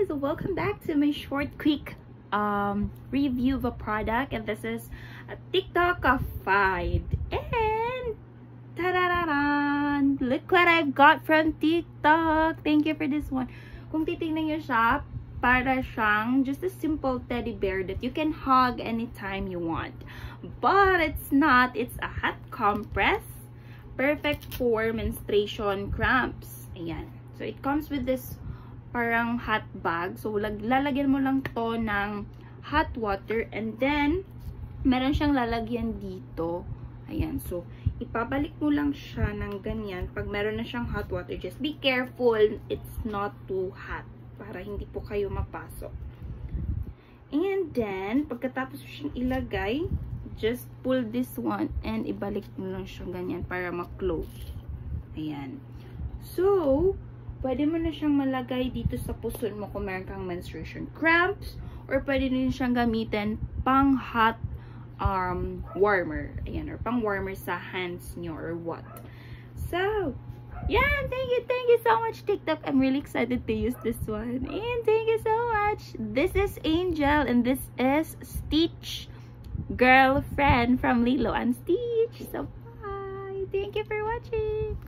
guys, welcome back to my short quick review of a product, and this is a TikTokified. And ta-da-da-dan! Look what I've got from TikTok. Thank you for this one. Kung titingnan nyo siya, para siyang just a simple teddy bear that you can hug anytime you want. But it's not. It's a hot compress. Perfect for menstruation cramps. Ayan. So, it comes with this parang hot bag. So, lalagyan mo lang to ng hot water. And then, meron siyang lalagyan dito. Ayan. So, ipabalik mo lang siya ng ganyan. Pag meron na siyang hot water, just be careful. It's not too hot. Para hindi po kayo mapasok. And then, pagkatapos mo siyang ilagay, just pull this one and ibalik mo lang siya ganyan para ma-close. Ayan. So, pwede mo na siyang malagay dito sa puson mo kung meron kang menstruation cramps, or pwede din siyang gamitin pang hot warmer. Ayan, or pang warmer sa hands nyo or what. So, yeah, thank you so much, TikTok. I'm really excited to use this one. And thank you so much. This is Angel and this is Stitch, girlfriend from Lilo and Stitch. So, bye. Thank you for watching.